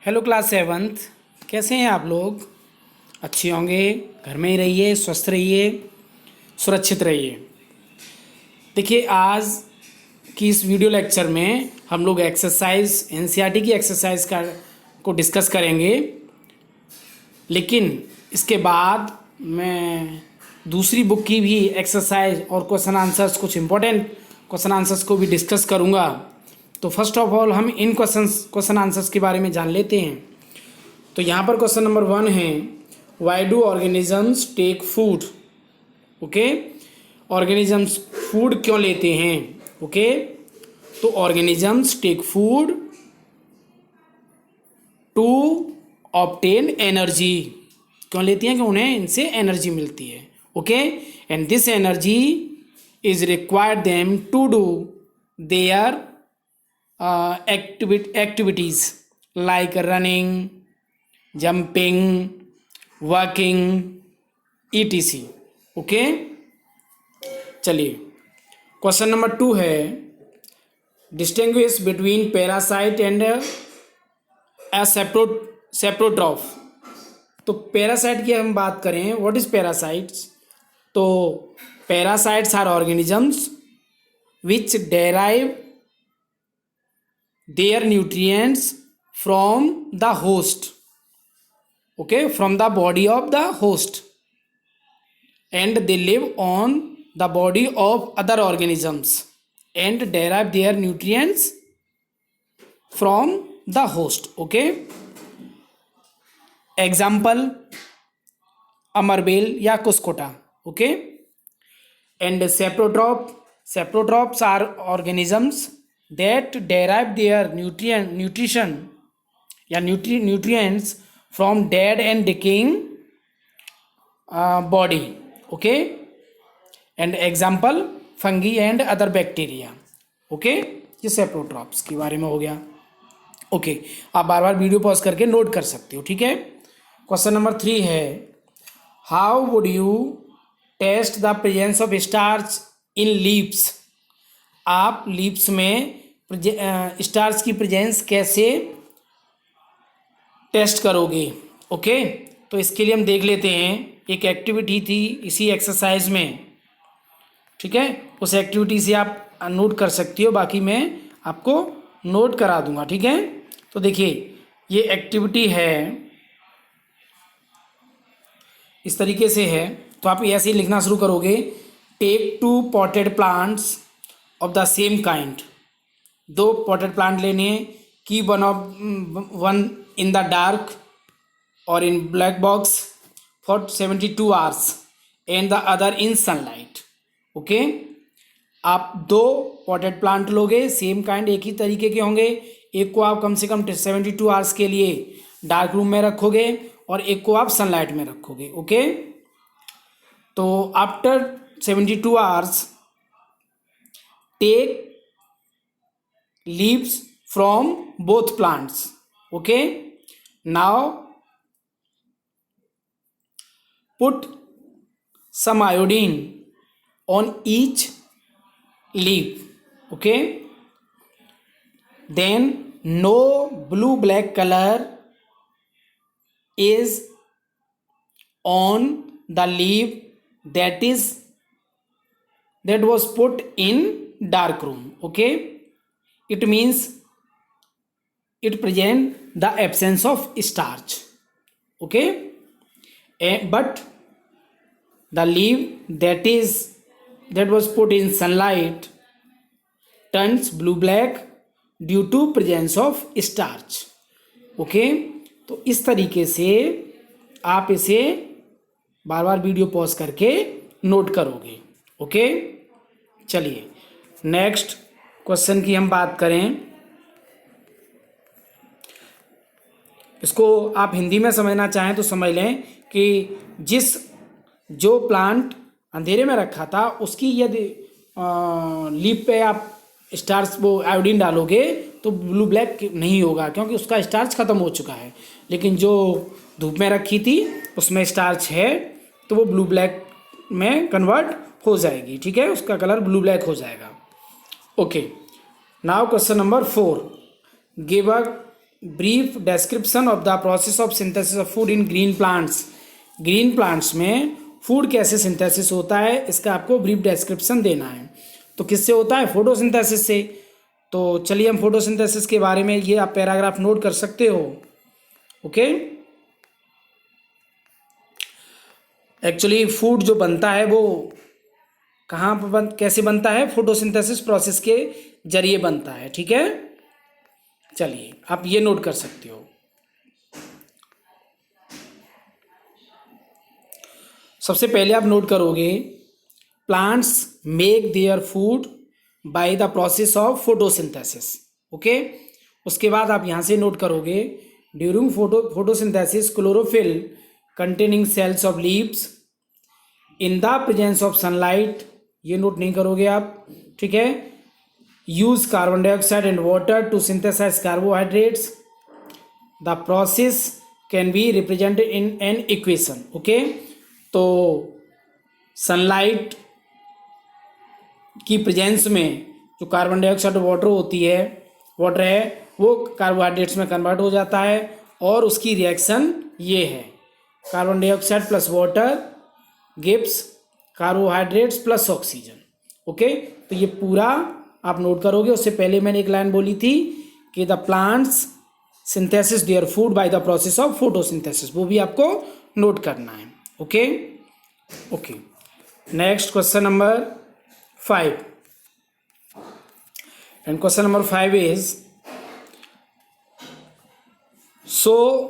Hello class seventh. कैसे हैं आप लोग? अच्छे होंगे। घर में ही रहिए, स्वस्थ रहिए, सुरक्षित रहिए। देखिए, आज की इस वीडियो लेक्चर में हम लोग एक्सरसाइज एनसीईआरटी की एक्सरसाइज को डिस्कस करेंगे। लेकिन इसके बाद मैं दूसरी बुक की भी एक्सरसाइज और क्वेश्चन आंसर्स, कुछ इंपॉर्टेंट क्वेश्चन आंसर्स को भी डिस्कस करूँगा। तो फर्स्ट ऑफ ऑल हम इन क्वेश्चन आंसर्स के बारे में जान लेते हैं। तो यहाँ पर क्वेश्चन नंबर 1 है, why do organisms take food? Okay, organisms food क्यों लेते हैं? ओके, तो organisms take food to obtain energy. क्यों लेती हैं? कि उन्हें इनसे एनर्जी मिलती है। Okay, and this energy is required them to do their activities like running, jumping, walking, etc. Okay, चलिए क्वेश्चन नंबर 2 है, distinguish between parasite and saprotroph. तो पैरासाइट की हम बात करें, व्हाट इज पैरासाइट्स? तो parasites are organisms which derive their nutrients from the host, okay, from the body of the host, and they live on the body of other organisms and derive their nutrients from the host. Okay, example अमरबेल या कुस्कोटा. Okay, and saprotrophs are organisms that derive their nutrition या nutrients from dead and decaying body. Okay, and example fungi and other bacteria. Okay, ये saprotrophs के बारे में हो गया. Okay, आप बार बार वीडियो पॉज करके नोट कर सकते हो. ठीक है. क्वेश्चन नंबर 3 है, how would you test the presence of starch in leaves? आप लीव्स में स्टार्च की प्रेजेंस कैसे टेस्ट करोगे? ओके, तो इसके लिए हम देख लेते हैं. एक एक्टिविटी थी इसी एक्सरसाइज में. ठीक है, उस एक्टिविटी से आप नोट कर सकती हो, बाकी मैं आपको नोट करा दूंगा. ठीक है, तो देखिए ये एक्टिविटी है, इस तरीके से है. तो आप ऐसे ही लिखना शुरू करोगे, take 2 potted plants of the same kind. 2 potted plant लेने, keep one in the dark or in black box for 72 hours and the other in sunlight. Okay, आप 2 पॉटेड प्लांट लोगे, सेम काइंड, एक ही तरीके के होंगे. एक को आप कम से कम 72 आवर्स के लिए डार्क रूम में रखोगे और एक को आप सनलाइट में रखोगे. ओके, तो after 72 hours take leaves from both plants. Okay, now put some iodine on each leaf. Okay, then no blue black color is on the leaf that was put in dark room. Okay, it means it present the absence of starch. Okay, but the leaf that was put in sunlight turns blue black due to presence of starch. Okay, तो इस तरीके से आप इसे बार बार video pause करके note करोगे. Okay, चलिए नेक्स्ट क्वेश्चन की हम बात करें. इसको आप हिंदी में समझना चाहें तो समझ लें कि जो प्लांट अंधेरे में रखा था उसकी यदि लीफ पे आप स्टार्च वो आयोडीन डालोगे तो ब्लू ब्लैक नहीं होगा, क्योंकि उसका स्टार्च ख़त्म हो चुका है. लेकिन जो धूप में रखी थी उसमें स्टार्च है तो वो ब्लू ब्लैक में कन्वर्ट हो जाएगी. ठीक है, उसका कलर ब्लू ब्लैक हो जाएगा. Okay, now question number 4, brief description of the process of synthesis of food in green plants. Green plants में फूड कैसे सिंथेसिस होता है, इसका आपको ब्रीफ डेस्क्रिप्शन देना है। तो किससे होता है? फोटोसिंथेसिस से। तो चलिए हम फोटोसिंथेसिस के बारे में ये आप पैराग्राफ नोट कर सकते हो। ओके, एक्चुअली फूड जो बनता है वो कहाँ पर कैसे बनता है? फोटोसिंथेसिस प्रोसेस के जरिए बनता है। ठीक है, चलिए आप ये नोट कर सकते हो। सबसे पहले आप नोट करोगे plants make their food by the process of photosynthesis. Okay, उसके बाद आप यहाँ से नोट करोगे during photosynthesis chlorophyll containing cells of leaves in the presence of sunlight, ये नोट नहीं करोगे आप। ठीक है, use carbon dioxide and water to synthesise carbohydrates, the process can be represented in an equation. Okay, तो sunlight की presence में जो कार्बन डाइऑक्साइड वाटर है वो कार्बोहाइड्रेट्स में कन्वर्ट हो जाता है और उसकी रिएक्शन ये है, carbon dioxide plus water gives carbohydrates plus oxygen. Okay, तो ये पूरा आप नोट करोगे। उससे पहले मैंने एक लाइन बोली थी कि the plants synthesis their food by the process of photosynthesis, वो भी आपको नोट करना है। Okay okay, next question number 5, and question number 5 is show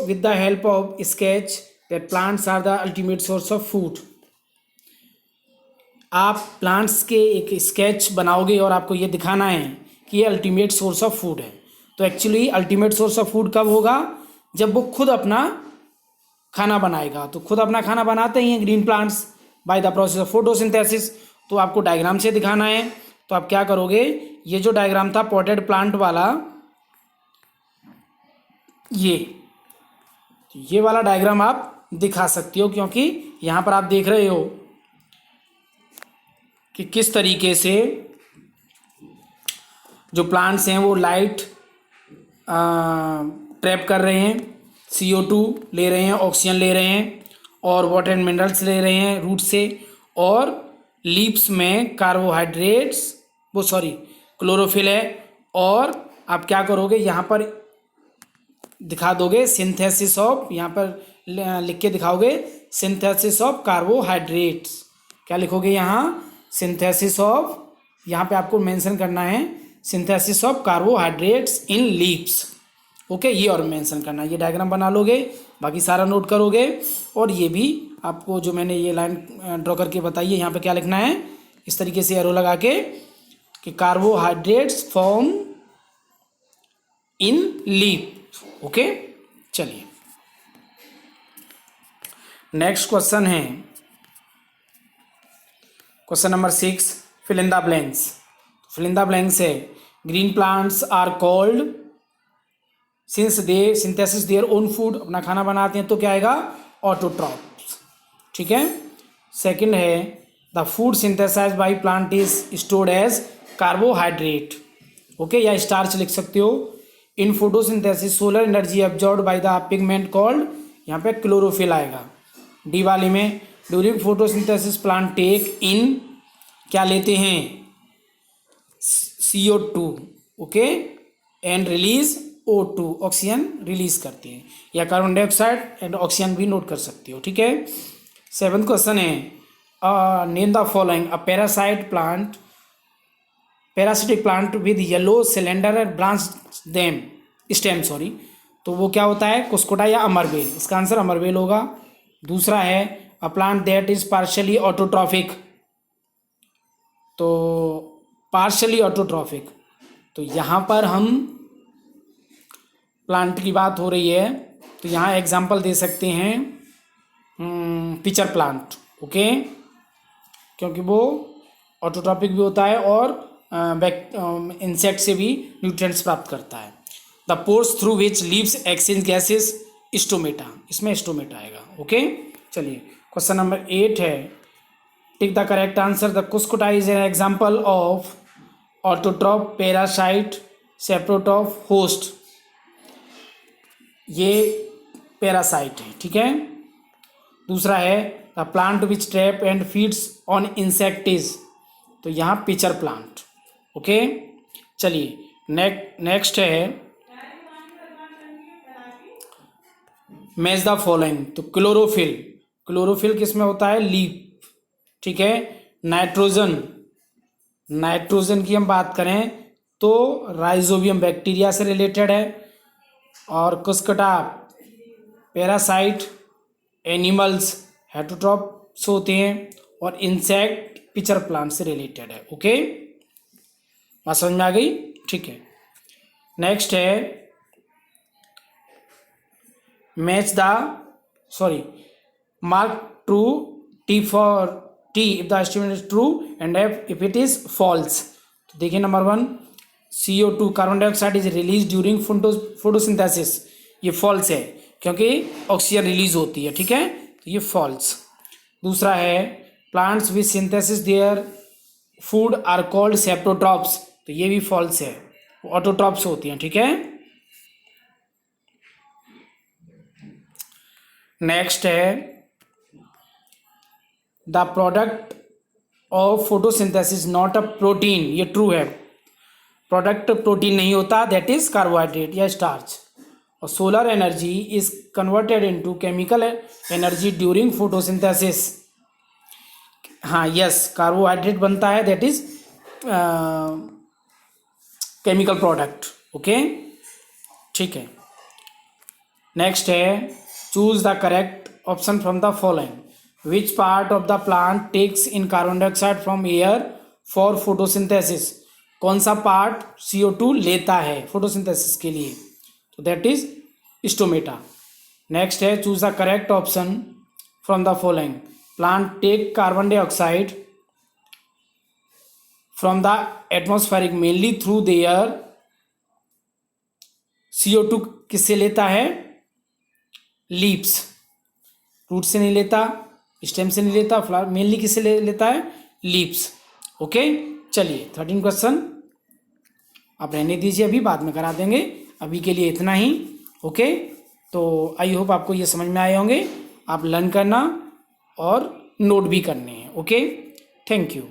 with the help of sketch that plants are the ultimate source of food। आप plants के एक sketch बनाओगे और आपको ये दिखाना है कि ये अल्टीमेट सोर्स ऑफ फूड है। तो actually ultimate source of food कब होगा? जब वो खुद अपना खाना बनाएगा। तो खुद अपना खाना बनाते ही हैं green plants by the process of photosynthesis. तो आपको डायग्राम से दिखाना है। तो आप क्या करोगे, ये जो डायग्राम था पॉटेड प्लांट वाला, ये वाला डायग्राम आप दिखा सकते हो, क्योंकि यहाँ पर आप देख रहे हो कि किस तरीके से जो प्लांट्स हैं वो लाइट ट्रैप कर रहे हैं, CO2 ले रहे हैं, ऑक्सीजन ले रहे हैं और वाटर एंड मिनरल्स ले रहे हैं रूट से, और लीव्स में कार्बोहाइड्रेट्स क्लोरोफिल है। और आप क्या करोगे, यहाँ पर दिखा दोगे सिंथेसिस ऑफ, यहाँ पर लिख के दिखाओगे सिंथेसिस ऑफ कार्बोहाइड्रेट्स। क्या लिखोगे यहाँ? सिंथेसिस ऑफ, यहाँ पे आपको मेंशन करना है synthesis of carbohydrates in leaves. Okay, ये और मेंशन करना है। ये डायग्राम बना लोगे, बाकी सारा नोट करोगे। और ये भी आपको जो मैंने ये लाइन ड्रॉ करके बताई है, यहाँ पे क्या लिखना है, इस तरीके से एरो लगा के कि carbohydrates form in leaf. Okay, चलिए नेक्स्ट क्वेश्चन है question number 6, fill in the blanks. Fill in the blanks है green plants are called since they synthesis their own food, अपना खाना बनाते हैं तो क्या आएगा? ऑटोट्रॉफ्स। ठीक है, सेकंड है the food synthesised by plant is stored as carbohydrate. Okay, या स्टार्च लिख सकते हो। In photosynthesis solar energy absorbed by the pigment called, यहाँ पे क्लोरोफिल आएगा। डी वाले में during photosynthesis plant take in, क्या लेते हैं? CO2। Okay, and release O2, oxygen release करते हैं, या कार्बन डाइऑक्साइड एंड ऑक्सीजन भी नोट कर सकते हो। ठीक है, 7th क्वेश्चन है name the following a parasitic plant with yellow cylinder branch stem. तो वो क्या होता है? कुस्कुटा या अमरबेल। इसका आंसर अमरबेल होगा। दूसरा है a plant that is partially autotrophic. तो पार्शियली ऑटोट्रॉफिक, तो यहाँ पर हम प्लांट की बात हो रही है तो यहाँ एग्जाम्पल दे सकते हैं पिचर प्लांट। ओके, क्योंकि वो ऑटोट्रॉपिक भी होता है और इंसेक्ट से भी न्यूट्रिएंट्स प्राप्त करता है। The pores through which leaves exchange gases stomata, इसमें स्टोमेटा आएगा। ओके, चलिए क्वेश्चन नंबर 8 है tick the correct answer. The cuscuta is an example of autotroph parasite saprotroph host, ये पैरासाइट है, ठीक है। दूसरा है the plant which trap and feeds on insects, तो यहाँ पिचर प्लांट, ओके। चलिए नेक्स्ट है मैच द फॉलोइंग, तो क्लोरोफिल, क्लोरोफिल किस में होता है, लीफ, ठीक है। नाइट्रोजन, नाइट्रोजन की हम बात करें तो राइजोबियम बैक्टीरिया से रिलेटेड है, और कुस्कटा पैरासाइट, एनिमल्स हेटरोट्रॉप्स होते हैं, और इंसेक्ट पिचर प्लांट से रिलेटेड है, ओके। बात समझ में आ गई, ठीक है। नेक्स्ट है match the mark true T for T if the statement is true and F if it is false. तो देखिए number 1, CO2 carbon dioxide is release during photosynthesis, ये फॉल्स है क्योंकि ऑक्सीजन रिलीज होती है, ठीक है, तो ये फॉल्स। दूसरा है plants with synthesis their food are called saprotrophs, तो ये भी फॉल्स है, ऑटोट्रॉप्स होती हैं, ठीक है। नेक्स्ट है the product of photosynthesis not a protein, ये ट्रू है, प्रोडक्ट प्रोटीन नहीं होता, दैट इज कार्बोहाइड्रेट या स्टार्च। और solar energy is converted into chemical energy during photosynthesis, हाँ यस, कार्बोहाइड्रेट बनता है, that is chemical product, okay, ठीक है। नेक्स्ट है choose the correct option from the following, which part of the plant takes in carbon dioxide from air for photosynthesis, कौन सा part CO2 लेता है फोटोसिंथेसिस के लिए, तो दैट इज स्टोमेटा। नेक्स्ट है choose the correct option from the following, plant take carbon dioxide from the atmospheric mainly through the air, CO2 किससे लेता है, लीव्स, रूट से नहीं लेता, स्टेम से नहीं लेता, फ्लावर मेनली किससे लेता है, लीव्स, ओके। चलिए 13 क्वेश्चन आप रहने दीजिए, अभी बाद में करा देंगे, अभी के लिए इतना ही, ओके। तो आई होप आपको ये समझ में आए होंगे, आप लर्न करना और नोट भी करने हैं, ओके। Thank you.